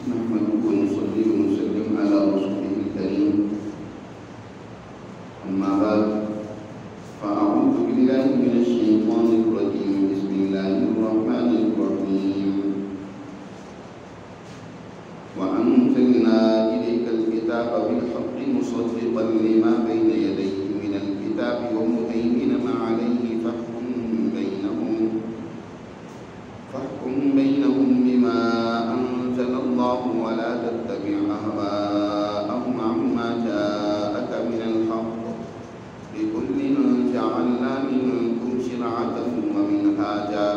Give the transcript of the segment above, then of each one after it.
نحمده ونصلي ونسلم على رسوله الكريم أما بعد فأعوذ بالله من الشيطان الرجيم بسم الله الرحمن الرحيم وأنزلنا إليك الكتاب بالحق مصدقا لما بين يديه من الكتاب ومهيمنا عليه فاحكم بينهم بما أنزل الله ولا تتبع أهواءهم عما جاءك من الحق لكل جعلنا منكم شرعة ومنهاجا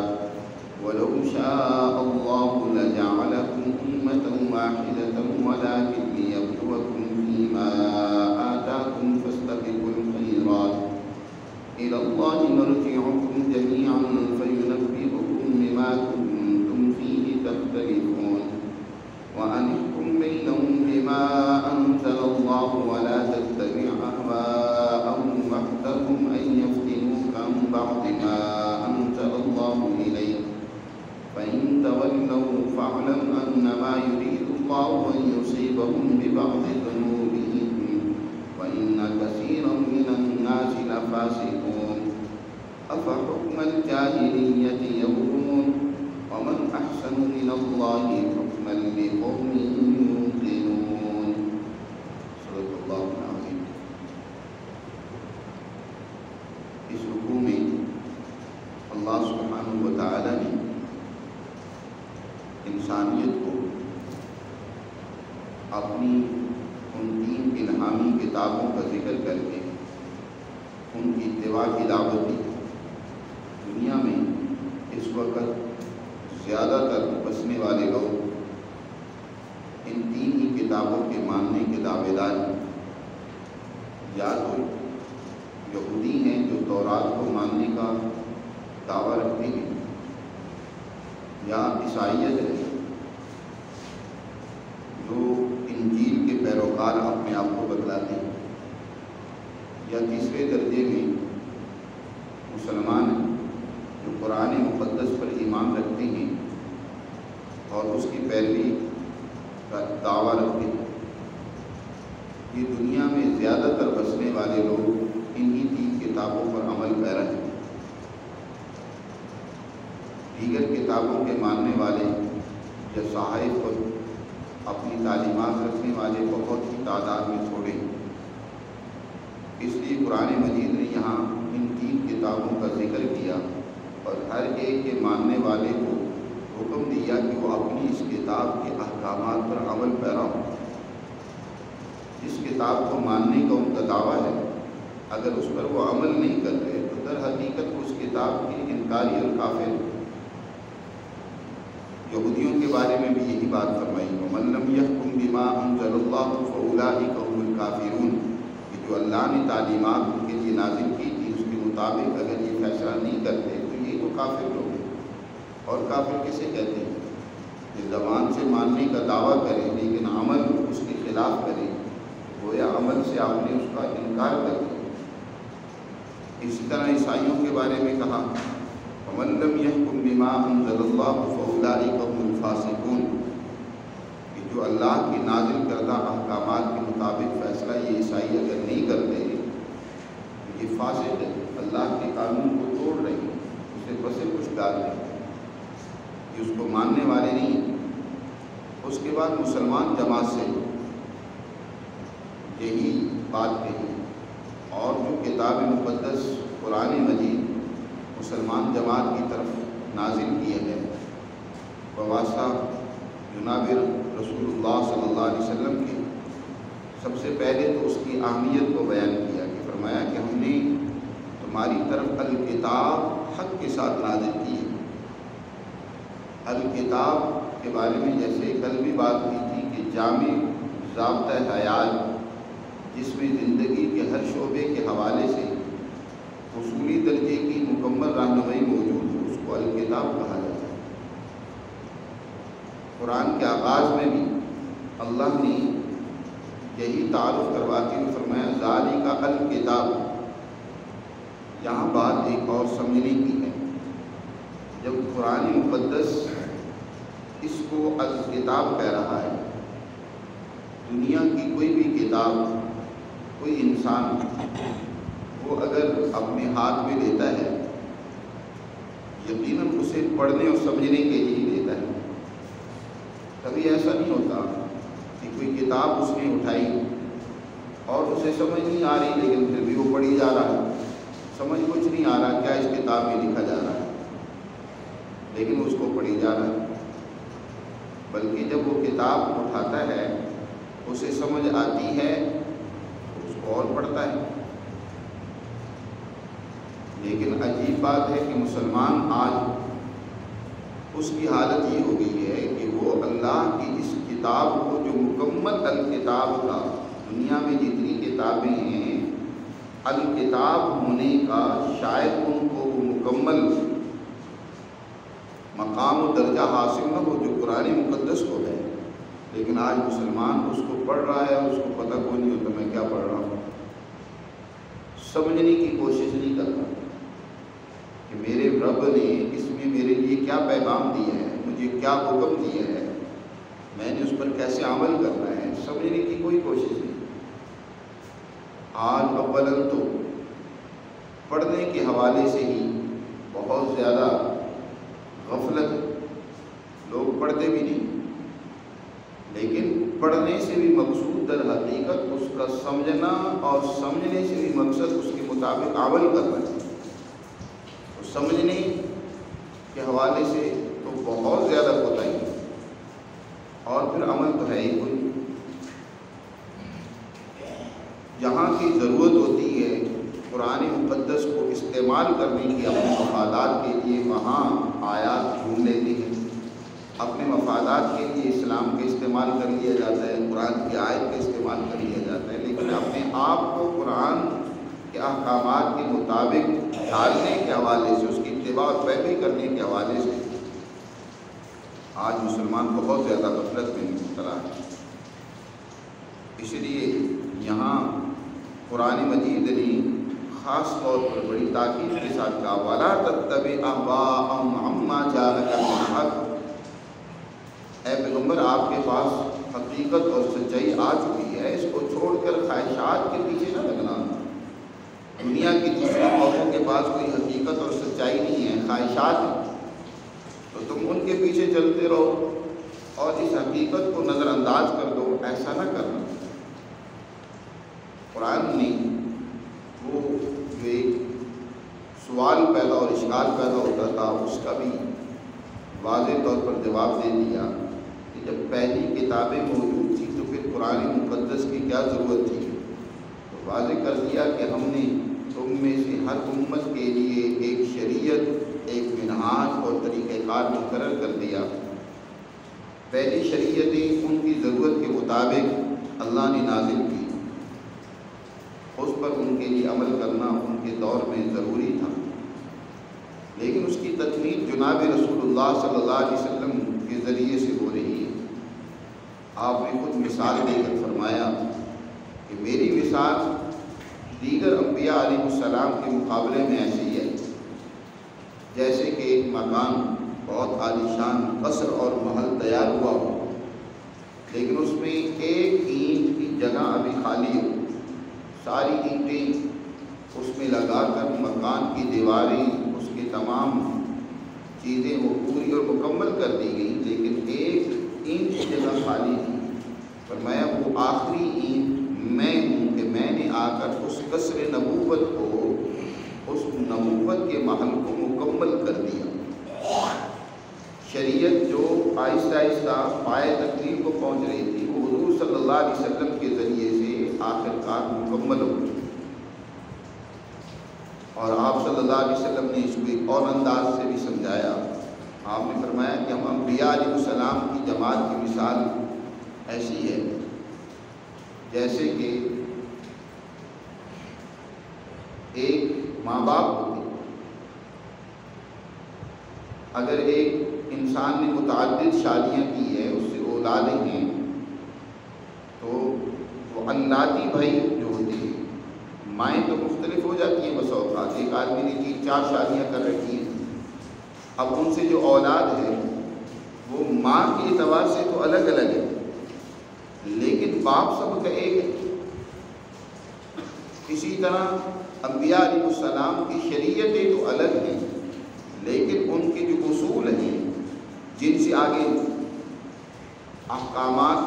ولو شاء الله لجعلكم أمة واحدة ولكن ليبلوكم فيما آتاكم فاستبقوا الخيرات إلى الله مرجعكم جميعا فينبئكم بما كنتم فيه تختلفون وأن احكم بينهم بما أنزل الله ولا تتبع أهواءهم واحذرهم أن يفتنوك عن بعض ما أنزل الله إليك فإن تولوا فاعلم أنما يريد الله أن يصيبهم ببعض ذنوبهم وإن كثيرا من الناس لفاسقون أفحكم الجاهلية يبغون ومن أحسن من الله حكما لقوم يوقنون صدق اللہ العظیم۔ اس رکوع میں اللہ سبحانہ و تعالی نے انسانیت کو اپنی ان 3 الہامی کتابوں کا ذکر کر کے ان کی اتباع کی دعوت دی۔ دنیا میں اس وقت زیادہ تر بسنے والے لوگ ان 3 ہی کتابوں کے ماننے کے دعوے دار ہیں۔ یا تو یہودی ہیں جو تورات کو ماننے کا دعویٰ رکھتے ہیں، یا عیسائیت ہے جو انجیل کے پیروکار اپنے آپ کو بتلاتے ہیں، یا تیسرے درجے میں مسلمان ہیں جو قرآن مقدس پر ایمان رکھتے ہیں اور اس کی پیروی کا دعویٰ رکھتے ہیں۔ یہ دنیا میں زیادہ تر بسنے والے لوگ انہی 3 کتابوں پر عمل پیرا ہیں۔ دیگر کتابوں کے ماننے والے یا صحائف پر اپنی تعلیمات رکھنے والے بہت ہی تعداد میں تھوڑے ہیں۔ اس لیے قرآن مجید نے یہاں ان 3 کتابوں کا ذکر کیا اور ہر ایک کے ماننے والے کو حکم دیا کہ وہ اپنی اس کتاب کے احکامات پر عمل پیرا ہو۔ جس کتاب کو ماننے کا ان کا دعویٰ ہے، اگر اس پر وہ عمل نہیں کر رہے تو در حقیقت اس کتاب کے انکاری اور کافر۔ یہودیوں کے بارے میں بھی یہی بات فرمائی، وَمَن لَّمْ يَحْكُم بِمَا أَنزَلَ اللَّهُ فَأُولَٰئِكَ هُمُ الْكَافِرُونَ، کہ جو اللہ نے تعلیمات ان کے لیے نازل کی تھی اس کے مطابق اگر یہ فیصلہ نہیں کرتے تو یہ تو کافر لوگ ہیں۔ اور کافر کسے کہتے ہیں؟ کہ زبان سے ماننے کا دعویٰ کرے لیکن عمل اس کے خلاف کرے، گویا عمل سے آپ نے اس کا انکار کر دیا۔ اسی طرح عیسائیوں کے بارے میں کہا، وَمَن لَّمْ يَحْكُم بِمَا أَنزَلَ اللَّهُ فَأُولَٰئِكَ هُمُ الْفَاسِقُونَ، کہ جو اللہ کی نازل کردہ احکامات کے مطابق فیصلہ یہ عیسائی اگر نہیں کرتے یہ فاسق ہے، اللہ کے قانون کو توڑ رہے ہیں، اسے پسے کچھ ڈال رہے ہیں، یہ اس کو ماننے والے نہیں ہیں۔ اس کے بعد مسلمان جماعت سے یہی بات کہی، اور جو کتاب مقدس قرآن مجید مسلمان جماعت کی طرف نازل کیا ہے بواسطہ جناب رسول اللہ صلی اللہ علیہ وسلم کے، سب سے پہلے تو اس کی اہمیت کو بیان کیا کہ فرمایا کہ ہم نے تمہاری طرف الکتاب حق کے ساتھ نازل کی ہے۔ الکتاب کے بارے میں جیسے کل بھی بات کی تھی کہ جامع ضابطہ حیات جس میں زندگی کے ہر شعبے کے حوالے سے اصولی درجے کی مکمل رہنمائی موجود ہے، اس کو الکتاب کہا جاتا ہے۔ قرآن کے آغاز میں بھی اللہ نے یہی تعارف کرواتے ہوئے فرمایا ذالک الکتاب۔ یہاں بات ایک اور سمجھنے کی ہے، جب قرآن مقدس اس کو الکتاب کہہ رہا ہے۔ دنیا کی کوئی بھی کتاب کوئی انسان وہ اگر اپنے ہاتھ میں لیتا ہے یقیناً اسے پڑھنے اور سمجھنے کے لیے ہی لیتا ہے۔ کبھی ایسا نہیں ہوتا کہ کوئی کتاب اس نے اٹھائی اور اسے سمجھ نہیں آ رہی لیکن پھر بھی وہ پڑھی جا رہا ہے، سمجھ کچھ نہیں آ رہا کیا اس کتاب میں لکھا جا رہا ہے، لیکن اس کو پڑھی جا رہا ہے۔ بلکہ جب وہ کتاب اٹھاتا ہے اسے سمجھ آتی ہے اس کو اور پڑھتا ہے۔ لیکن عجیب بات ہے کہ مسلمان آج اس کی حالت یہ ہو گئی ہے کہ وہ اللہ کی اس کتاب کو جو مکمل الکتاب کا، دنیا میں جتنی کتابیں ہیں الکتاب ہونے کا شاید ان کو وہ مکمل مقام و درجہ حاصل نہ ہو جو قرآن مقدس کو ہے، لیکن آج مسلمان اس کو پڑھ رہا ہے، اس کو پتہ کوئی نہیں ہوتا میں کیا پڑھ رہا ہوں، سمجھنے کی کوشش نہیں کرتا کہ میرے رب نے اس میں میرے لیے کیا پیغام دیا ہے، مجھے کیا حکم دیا ہے، میں نے اس پر کیسے عمل کرنا ہے، سمجھنے کی کوئی کوشش نہیں۔ آج اولاً تو پڑھنے کے حوالے سے ہی بہت زیادہ غفلت ہے، لوگ پڑھتے بھی نہیں، لیکن پڑھنے سے بھی مقصود در حقیقت اس کا سمجھنا اور سمجھنے سے بھی مقصد اس کے مطابق عمل کرنا ہے۔ سمجھنے کے حوالے سے تو بہت زیادہ کوتاہی ہے، اور پھر عمل تو ہے ہی کوئی۔ جہاں کی ضرورت ہوتی ہے قرآن مقدس کو استعمال کرنے کی اپنے مفادات کے لیے، وہاں آیات ڈھونڈ لیتی ہیں، اپنے مفادات کے لیے اسلام کا استعمال کر لیا جاتا ہے، قرآن کی آیت کا استعمال کر لیا جاتا ہے، لیکن اپنے آپ کو قرآن کے احکامات کے مطابق ڈھالنے کے حوالے سے، اس کی اتباع اور پیروی کرنے کے حوالے سے آج مسلمان بہت زیادہ غفلت میں مبتلا ہے۔ اس لیے یہاں قرآن مجید نے خاص طور پر بڑی تاکید کے ساتھ کہا وَلَا تَتَّبِعْ أَهْوَاءَهُمْ عَمَّا جَاءَكَ مِنَ الْحَقِّ، اے پیغمبر آپ کے پاس حقیقت اور سچائی آ چکی ہے، اس کو چھوڑ کر خواہشات کے پیچھے نہ لگنا۔ دنیا کی دوسرے قوموں کے پاس کوئی حقیقت اور سچائی نہیں ہے، خواہشات ہیں، تو تم ان کے پیچھے چلتے رہو اور اس حقیقت کو نظر انداز کر دو، ایسا نہ کرنا۔ قرآن نے وہ جو ایک سوال پیدا اور اشکال پیدا ہوتا تھا اس کا بھی واضح طور پر جواب دے دیا کہ جب پہلی کتابیں موجود تھیں تو پھر قرآن مقدس کی کیا ضرورت تھی، تو واضح کر دیا کہ ہم نے تم میں سے ہر امت کے لیے ایک شریعت، ایک منہاج اور طریقہ کار مقرر کر دیا۔ پہلی شریعتیں ان کی ضرورت کے مطابق اللہ نے نازل کی، اس پر ان کے لیے عمل کرنا ان کے دور میں ضروری تھا، لیکن اس کی تکمیل جناب رسول اللہ صلی اللہ علیہ وسلم کے ذریعے سے ہو رہی ہے۔ آپ نے خود مثال دے کر فرمایا کہ میری مثال دیگر انبیاء علیہ السلام کے مقابلے میں ایسی ہے جیسے کہ ایک مکان بہت عالیشان قصر اور محل تیار ہوا ہو، لیکن اس میں ایک اینٹ کی جگہ ابھی خالی ہو، ساری اینٹیں اس میں لگا کر مکان کی دیواریں، اس کے تمام چیزیں وہ پوری اور مکمل کر دی گئی، لیکن ایک اینٹ کی جگہ خالی تھی۔ فرمایا وہ آخری اینٹ میں ہوں کہ میں نے آ کر اس قصر نبوت کو، اس نبوت کے محل کو مکمل کر دیا۔ شریعت جو آہستہ آہستہ پائے تکمیل کو پہنچ رہی تھی وہ حضور صلی اللہ علیہ وسلم کے ذریعے سے آخر کار مکمل ہو گئی، اور آپ صلی اللہ علیہ وسلم نے اس کو ایک اور انداز سے بھی سمجھایا۔ آپ نے فرمایا کہ ہم انبیاء علیہ السلام کی جماعت کی مثال ایسی ہے جیسے کہ ایک ماں باپ ہوتے، اگر ایک انسان نے متعدد شادیاں کی ہے، اس سے اولادیں ہیں، تو وہ انلاتی بھائی جو ہوتے ہیں، مائیں تو مختلف ہو جاتی ہیں بس اوقات، ایک آدمی نے 3-4 شادیاں کر رکھی ہیں، اب ان سے جو اولاد ہے وہ ماں کے اعتبار سے تو الگ الگ ہے، لیکن باپ سب کا ایک ہے۔ اسی طرح انبیاء علیہ السلام کی شریعتیں تو الگ ہیں، لیکن ان کے جو اصول ہیں جن سے آگے احکامات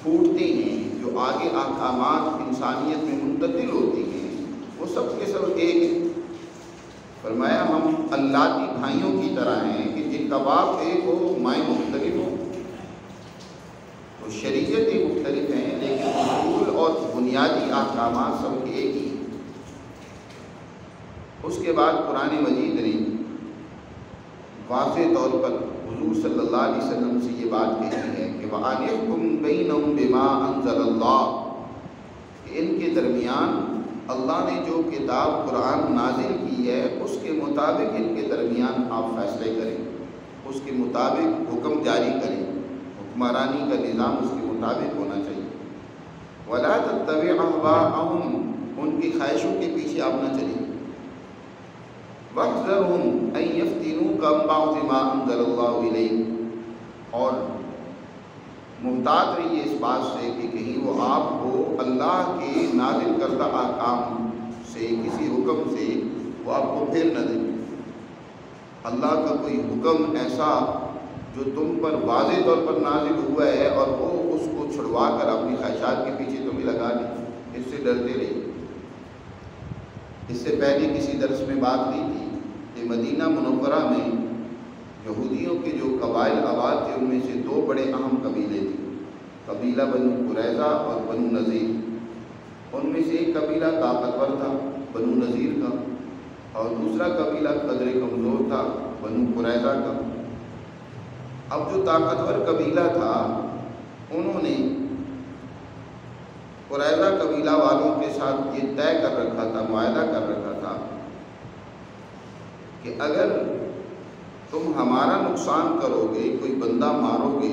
پھوٹتے ہیں، جو آگے احکامات انسانیت میں منتقل ہوتے ہیں، وہ سب کے سب ایک ہیں۔ فرمایا ہم اللہتی بھائیوں کی طرح ہیں کہ جن کا باپ ایک ہو مائیں مختلف ہوں، تو شریعتیں مختلف ہیں لیکن اصول اور بنیادی احکامات سب کے ایک ہی ہیں۔ اس کے بعد قرآن مجید نے واضح طور پر حضور صلی اللہ علیہ وسلم سے یہ بات کہی ہے کہ وَأَنِحْكُمْ بَيْنَهُمْ بِمَا أَنزَلَ اللَّهُ، کہ ان کے درمیان اللہ نے جو کتاب قرآن نازل کی ہے اس کے مطابق ان کے درمیان آپ فیصلے کریں، اس کے مطابق حکم جاری کریں، حکمرانی کا نظام اس کے مطابق ہونا چاہیے۔ وَلَا تَتَّبِعْ أَهْوَاءَهُمْ، ان کی خواہشوں کے پیچھے آپ نہ چلیں۔ وَاحْذَرْهُمْ أَن يَفْتِنُوكَ عَن بَعْضِ مَا أَنزَلَ اللَّهُ إِلَيْكَ، اور محتاط رہیے اس بات سے کہ کہیں وہ آپ کو اللہ کے نازل کردہ احکام سے کسی حکم سے وہ آپ کو پھیر نہ دیں۔ اللہ کا کوئی حکم ایسا جو تم پر واضح طور پر نازل ہوا ہے اور وہ اس کو چھڑوا کر اپنی خواہشات کے پیچھے تمہیں لگا دیں، اس سے ڈرتے رہیے۔ اس سے پہلے کسی درس میں بات کی تھی کہ مدینہ منورہ میں یہودیوں کے جو قبائل آباد تھے ان میں سے دو بڑے اہم قبیلے تھے، قبیلہ بنو قریظہ اور بنو نذیر۔ ان میں سے ایک قبیلہ طاقتور تھا بنو نذیر کا، اور دوسرا قبیلہ قدر کمزور تھا بنو قریظہ کا۔ اب جو طاقتور قبیلہ تھا انہوں نے قریظہ قبیلہ والوں کے ساتھ یہ طے کر رکھا تھا، معاہدہ کر رکھا تھا کہ اگر تم ہمارا نقصان کرو گے، کوئی بندہ مارو گے،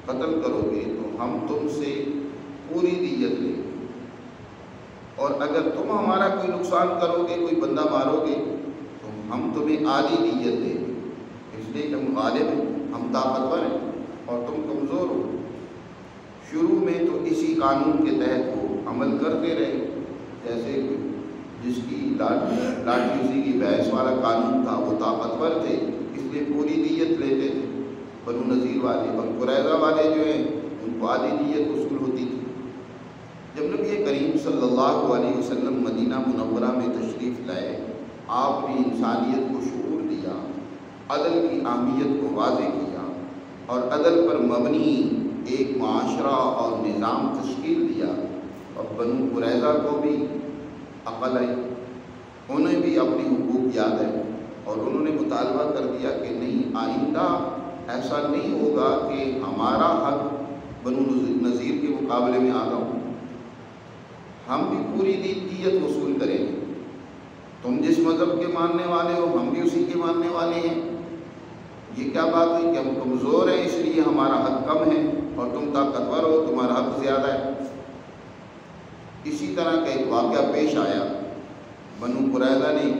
قتل کرو گے، تو ہم تم سے پوری دیت لیں گے، اور اگر تم ہمارا کوئی نقصان کرو گے، کوئی بندہ مارو گے، تو ہم تمہیں آدھی دیت دیں گے، اس لیے کہ ہم غالب ہیں، ہم طاقتور ہیں اور تم کمزور ہو۔ شروع میں تو اسی قانون کے تحت وہ عمل کرتے رہے، جیسے جس کی لاٹھی اسی کی بحث والا قانون تھا، وہ طاقتور تھے اس لیے پوری دیت لیتے تھے بنو نذیر والے، اور قریظہ والے جو ہیں ان کو آدھی دیت وصول ہوتی تھی۔ جب نبی کریم صلی اللہ علیہ وسلم مدینہ منورہ میں تشریف لائے، آپ نے انسانیت کو شعور دیا، عدل کی اہمیت کو واضح کیا، اور عدل پر مبنی ایک معاشرہ اور نظام تشکیل دیا، اور بنو قریظہ کو بھی عقل ہے، انہیں بھی اپنی حقوق یاد ہے، اور انہوں نے مطالبہ کر دیا کہ نہیں، آئندہ ایسا نہیں ہوگا کہ ہمارا حق بنو نذیر کے مقابلے میں آگا ہو، ہم بھی پوری دیت وصول کریں گے، تم جس مذہب کے ماننے والے ہو ہم بھی اسی کے ماننے والے ہیں۔ یہ کیا بات ہے کہ ہم کمزور ہیں اس لیے ہمارا حق کم ہے اور تم طاقتور ہو تمہارا حق زیادہ ہے۔ اسی طرح کا ایک واقعہ پیش آیا، بنو قریظہ نے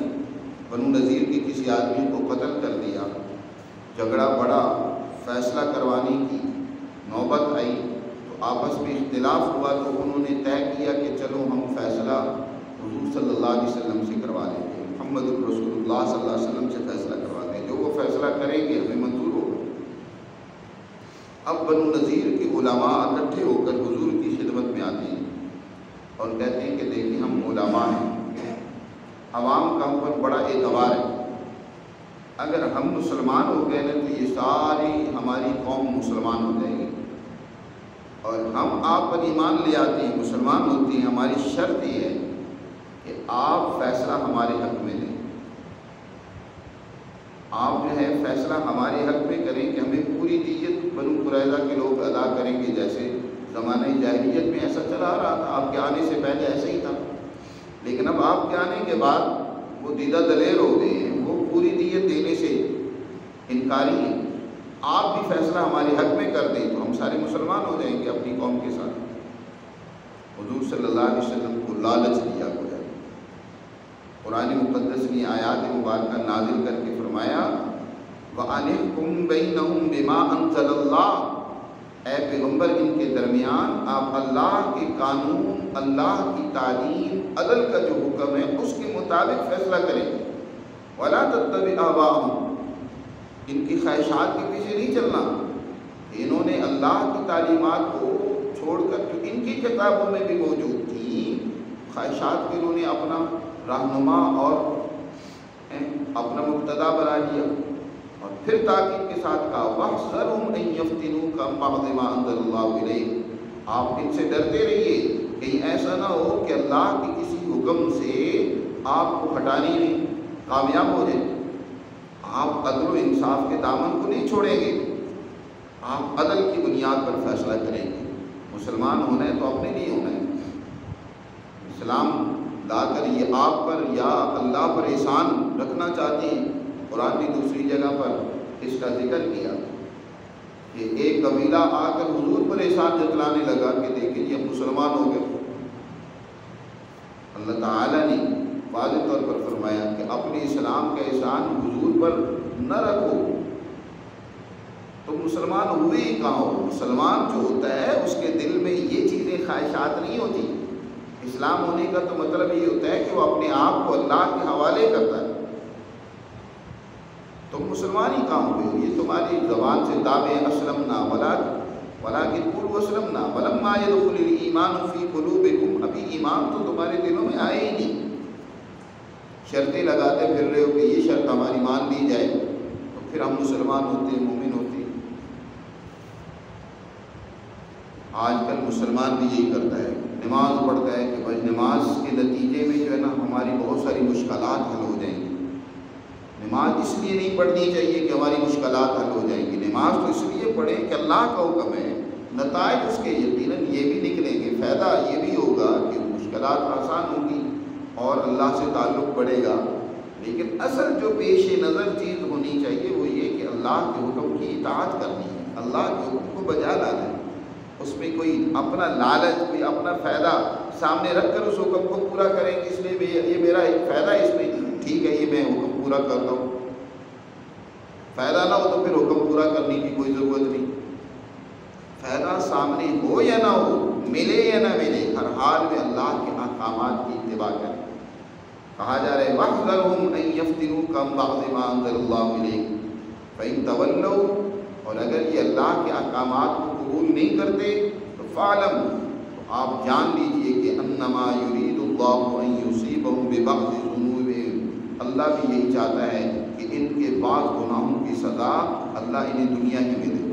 بنو نذیر کے کسی آدمی کو قتل کر دیا، جھگڑا بڑا، فیصلہ کروانے کی نوبت آئی، تو آپس میں اختلاف ہوا، تو انہوں نے طے کیا کہ چلو ہم فیصلہ حضور صلی اللہ علیہ وسلم سے کروا لیتے ہیں، محمد رسول اللہ صلی اللہ علیہ وسلم سے فیصلہ کرواتے ہیں، جو وہ فیصلہ کریں گے ہمیں منظور ہوگا۔ اب بنو نذیر کے علماء اکٹھے ہو کر حضور کی خدمت میں آتے ہیں اور کہتے ہیں کہ دیکھیں ہم علماء ہیں، عوام کا ہم پر بڑا اعتبار ہے، اگر ہم مسلمان ہو گئے نا تو یہ ساری ہماری قوم مسلمان ہو جائے گی، اور ہم آپ پر ایمان لے آتے ہیں، مسلمان ہوتے ہیں، ہماری شرط یہ ہے کہ آپ فیصلہ ہمارے حق میں دیں، آپ جو ہے فیصلہ ہمارے حق میں کریں کہ ہمیں پوری دیت بنو قریظہ کے لوگ ادا کریں گے، جیسے زمانہ جاہلیت میں ایسا چلا آ رہا تھا، آپ کے آنے سے پہلے ایسا ہی تھا، لیکن اب آپ کے آنے کے بعد وہ دیدہ دلیر ہو گئے ہیں، وہ پوری دیت دینے سے انکاری ہیں، آپ بھی فیصلہ ہمارے حق میں کر دیں تو ہم سارے مسلمان ہو جائیں گے اپنی قوم کے ساتھ۔ حضور صلی اللہ علیہ وسلم کو لالچ دیا گیا، قرآن مقدس نے آیات مبارکہ نازل کر کے فرمایا وَأَنِحْكُمْ بَيْنَهُمْ بِمَا أَنزَلَ اللَّهُ، اے پیغمبر ان کے درمیان آپ اللہ کے قانون، اللہ کی تعلیم، عدل کا جو حکم ہے اس کے مطابق فیصلہ کریں۔ وَلَا تَتَّبِعْ أَهْوَاءَهُمْ، ان کی خواہشات کے پیچھے نہیں چلنا۔ انہوں نے اللہ کی تعلیمات کو چھوڑ کر جو ان کی کتابوں میں بھی موجود تھیں، خواہشات کو انہوں نے اپنا رہنما اور اپنا مقتدا بنا لیا، اور پھر تاکید کے ساتھ کہا وَاحْذَرْهُمْ أَن يَفْتِنُوكَ عَن بَعْضِ مَا أَنزَلَ اللَّهُ إِلَيْكَ، آپ ان سے ڈرتے رہیے کہیں ایسا نہ ہو کہ اللہ کے کسی حکم سے آپ کو ہٹانے میں کامیاب ہو جائیں۔ آپ عدل و انصاف کے دامن کو نہیں چھوڑیں گے، آپ عدل کی بنیاد پر فیصلہ کریں گے۔ مسلمان ہونا ہے تو اپنے لیے ہونا ہے، اسلام لا کر یہ آپ پر یا اللہ پر احسان رکھنا چاہتے ہیں۔ قرآن نے دوسری جگہ پر اس کا ذکر کیا کہ ایک قبیلہ آ کر حضور پر احسان جتلانے لگا کہ دیکھیں یہ مسلمان ہو گئے۔ اللہ تعالیٰ نے واضح طور پر فرمایا کہ اپنے اسلام کا احسان حضور پر نہ رکھو، تو مسلمان ہوئے ہی کہاں ہو؟ مسلمان جو ہوتا ہے اس کے دل میں یہ چیزیں خواہشات نہیں ہوتی۔ اسلام ہونے کا تو مطلب یہ ہوتا ہے کہ وہ اپنے آپ کو اللہ کے حوالے کرتا ہے۔ تم مسلمان ہی کہاں ہوئے ہو؟ یہ تمہاری زبان سے دعوے اسلمنا ولکن قولوا اسلمنا ولما يدخل الایمان فی قلوبکم، ابھی ایمان تو تمہارے دلوں میں آئے ہی نہیں، شرطیں لگاتے پھر رہے ہو کہ یہ شرط ہماری مان لی جائے تو پھر ہم مسلمان ہوتے ہیں، مومن ہوتے ہیں۔ آج کل مسلمان بھی یہی کرتا ہے، نماز پڑھتا ہے کہ بھائی نماز کے نتیجے میں جو ہے نا ہماری بہت ساری مشکلات حل ہو جائیں گی۔ نماز اس لیے نہیں پڑھنی چاہیے کہ ہماری مشکلات حل ہو جائیں گی، نماز تو اس لیے پڑھیں کہ اللہ کا حکم ہے، نتائج اس کے یقیناً یہ بھی نکلیں گے، فائدہ یہ بھی ہوگا کہ مشکلات آسان ہوں گی اور اللہ سے تعلق بڑھے گا۔ لیکن اصل جو پیش نظر چیز ہونی چاہیے وہ یہ کہ اللہ کے حکم کی اطاعت کرنی ہے، اللہ کے حکم کو بجا لانا ہے، اس میں کوئی اپنا لالچ، کوئی اپنا فائدہ سامنے رکھ کر اس حکم کو پورا کریں گے، اس لیے یہ میرا ایک فائدہ ہے اس میں، ٹھیک ہے یہ میں حکم پورا کرتا ہوں۔ فائدہ نہ ہو تو پھر حکم پورا کرنے کی کوئی ضرورت نہیں۔ فائدہ سامنے ہو یا نہ ہو، ملے یا نہ ملے، ہر حال میں اللہ کے احکامات کی اتباع کریں۔ کہا جا رہا ہے وَاحْذَرْهُمْ أَن يَفْتِنُوكَ عَن بَعْضِ مَا أَنزَلَ اللَّهُ إِلَيْكَ فَإِن تَوَلَّوْا، اور اگر یہ اللہ کے احکامات کو قبول نہیں کرتے تو فَاعْلَمْ، تو آپ جان لیجئے کہ انما یرید اللہ ان یصیبہم ببعض ذنوبہم، اللہ بھی یہی چاہتا ہے کہ ان کے بعض گناہوں کی سزا اللہ انہیں دنیا ہی میں دے۔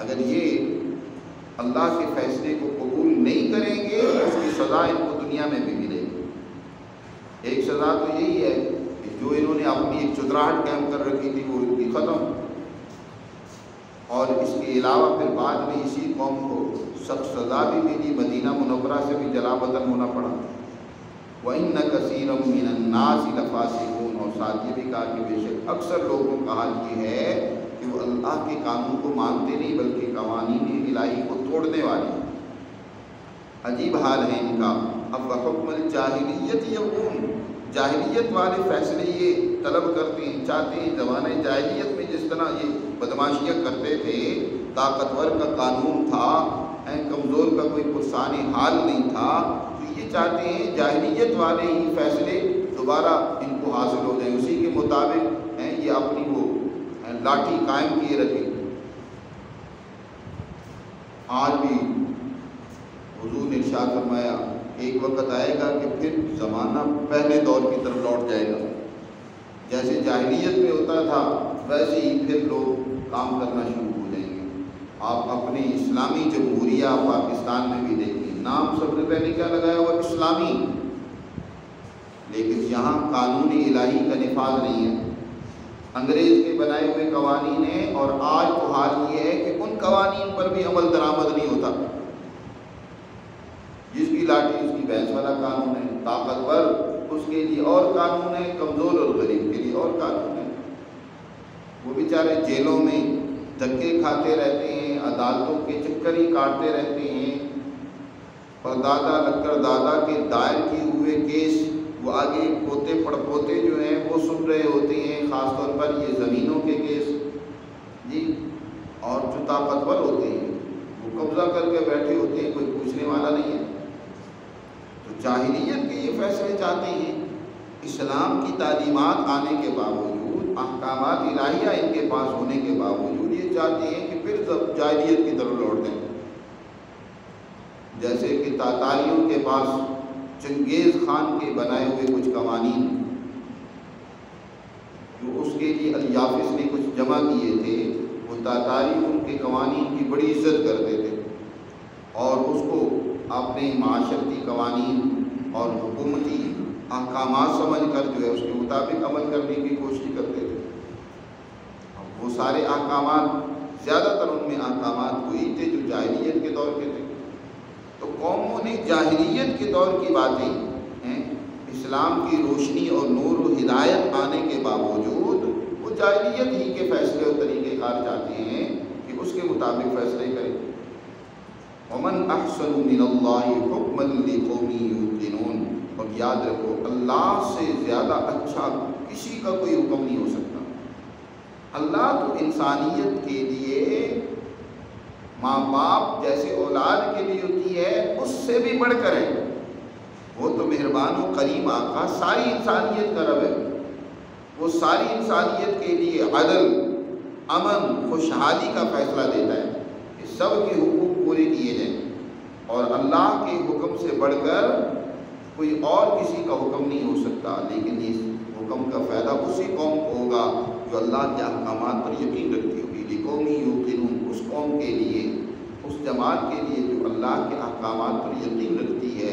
اگر یہ اللہ کے فیصلے کو قبول نہیں کریں گے تو اس کی سزا ان کو دنیا میں بھی ملے گی۔ ایک سزا تو یہی ہے کہ جو انہوں نے اپنی ایک چتراہٹ قائم کر رکھی تھی وہ ان کی ختم، اور اس کے علاوہ پھر بعد میں اسی قوم کو سخت سزا بھی ملی، مدینہ منورہ سے بھی جلا وطن ہونا پڑا۔ وَإِنَّ كَثِيرًا مِّنَ النَّاسِ لَفَاسِقُونَ، اور ساتھ یہ بھی کہا کہ بے شک اکثر لوگوں کا حال یہ ہے کہ وہ اللہ کے قانون کو مانتے نہیں بلکہ قوانین الہی کو توڑنے والے ہیں۔ عجیب حال ہے ان کا۔ أَفَحُكْمَ الْجَاهِلِيَّةِ يَبْغُونَ، جاہلیت والے فیصلے یہ طلب کرتے ہیں، چاہتے ہیں۔ زمانہ جاہلیت میں جس طرح یہ بدماشیاں کرتے تھے، طاقتور کا قانون تھا، کمزور کا کوئی پرسان حال نہیں تھا، تو یہ چاہتے ہیں جاہلیت والے ہی فیصلے دوبارہ ان کو حاصل ہو جائیں، اسی کے مطابق یہ اپنی وہ لاٹھی قائم کیے رکھیں۔ آج بھی حضور نے ارشاد فرمایا ایک وقت آئے گا کہ پھر زمانہ پہلے دور کی طرف لوٹ جائے گا، جیسے جاہلیت میں ہوتا تھا ویسے ہی پھر لوگ کام کرنا شروع ہو جائیں گے۔ آپ اپنے اسلامی جمہوریہ پاکستان میں بھی دیکھیں، نام سب سے پہلے کیا لگایا ہوا اسلامی، لیکن یہاں قانون الہی کا نفاذ نہیں ہے، انگریز کے بنائے ہوئے قوانین ہیں، اور آج تو حال یہ ہے کہ ان قوانین پر بھی عمل درآمد نہیں ہوتا۔ جس کی لاٹھی اس کی بھینس والا قانون ہے، طاقتور اس کے لیے اور قانون ہے، کمزور اور غریب کے لیے اور قانون ہے۔ وہ بیچارے جیلوں میں دھکے کھاتے رہتے ہیں، عدالتوں کے چکر ہی کاٹتے رہتے ہیں، اور دادا لکڑ دادا کے دائر کیے ہوئے کیس وہ آگے پوتے پڑ پوتے جو ہیں وہ سن رہے ہوتے ہیں، خاص طور پر یہ زمینوں کے کیس۔ طاقتور ہوتے ہیں، وہ قبضہ کر کے بیٹھے ہوتے ہیں، کوئی پوچھنے والا نہیں ہے۔ تو جاہلیت کے یہ فیصلے چاہتے ہیں، اسلام کی تعلیمات آنے کے باوجود، احکامات الہیہ ان کے پاس ہونے کے باوجود یہ چاہتے ہیں کہ پھر جاہلیت کی طرف لوٹ دیں۔ جیسے کہ تاتاریوں کے پاس چنگیز خان کے بنائے ہوئے کچھ قوانین، جو اس کے لیے الیافس نے کچھ جمع کیے تھے، وہ تاتاری ان کے قوانین کی بڑی عزت کرتے تھے اور اس کو اپنے معاشرتی قوانین اور حکومتی احکامات سمجھ کر جو ہے اس کے مطابق عمل کرنے کی کوشش کرتے تھے۔ وہ سارے احکامات، زیادہ تر ان میں احکامات وہی تھے جو جاہلیت کے دور کے تھے۔ تو قوموں نے جاہلیت کے دور کی باتیں ہیں، اسلام کی روشنی اور نور و ہدایت آنے کے باوجود وہ جاہلیت ہی کے فیصلے اور طریقہ کار چاہتے ہیں کہ اس کے مطابق فیصلے کریں۔ وَمَنْ أَحْسَنُ مِنَ اللَّهِ حُكْمًا لِقَوْمٍ يُوقِنُونَ، اور یاد رکھو اللہ سے زیادہ اچھا کسی کا کوئی حکم نہیں ہو سکتا۔ اللہ تو انسانیت کے لیے ماں باپ جیسے اولاد کے لیے ہوتی ہے، اس سے بھی بڑھ کر ہے۔ وہ تو مہربان و کریم آقا ساری انسانیت کا رب ہے، وہ ساری انسانیت کے لیے عدل، امن، خوشحالی کا فیصلہ دیتا ہے کہ سب کے حقوق پورے کیے جائیں، اور اللہ کے حکم سے بڑھ کر کوئی اور کسی کا حکم نہیں ہو سکتا۔ لیکن اس حکم کا فائدہ اسی قوم کو ہوگا جو اللہ کے احکامات پر یقین رکھتی ہوگی۔ لِقَوْمٍ يُوقِنُونَ، اس قوم کے لیے، اس جماعت کے لیے جو اللہ کے احکامات پر یقین رکھتی ہے،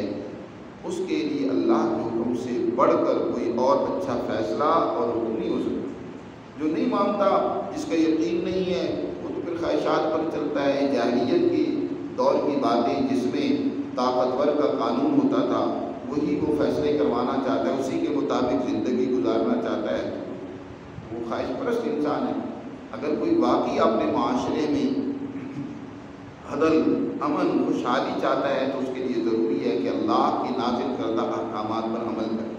اس کے لیے اللہ کے حکم سے بڑھ کر کوئی اور اچھا فیصلہ اور حکم نہیں ہو سکتا۔ جو نہیں مانتا، جس کا یقین نہیں ہے، وہ تو پھر خواہشات پر چلتا ہے۔ جاہلیت کی دور کی باتیں جس میں طاقتور کا قانون ہوتا تھا، وہی وہ فیصلے کروانا چاہتا ہے، اسی کے مطابق زندگی گزارنا چاہتا ہے، وہ خواہش پرست انسان ہے۔ اگر کوئی واقعی اپنے معاشرے میں عدل، امن، خوشحالی چاہتا ہے تو اس کے لیے ضروری ہے کہ اللہ کی نازل کردہ احکامات پر عمل کرے۔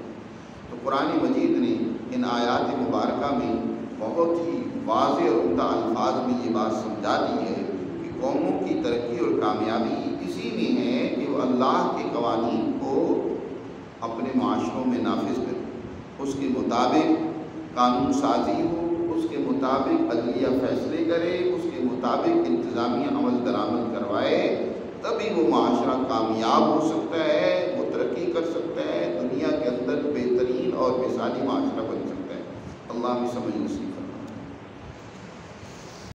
تو قرآن مجید نے ان آیات مبارکہ میں بہت ہی واضح اور عمدہ الفاظ میں یہ بات سمجھا دی ہے کہ قوموں کی ترقی اور کامیابی اسی میں ہے کہ وہ اللہ کے قوانین کو اپنے معاشروں میں نافذ کرے، اس کے مطابق قانون سازی ہو، اس کے مطابق عدلیہ فیصلے کرے، اس کے مطابق انتظامیہ عمل درآمد کروائے، تبھی وہ معاشرہ کامیاب ہو سکتا ہے، وہ ترقی کر سکتا ہے، دنیا کے اندر بہترین اور مثالی معاشرہ بن سکتا ہے۔ اللہ ہمیں سمجھ نصیب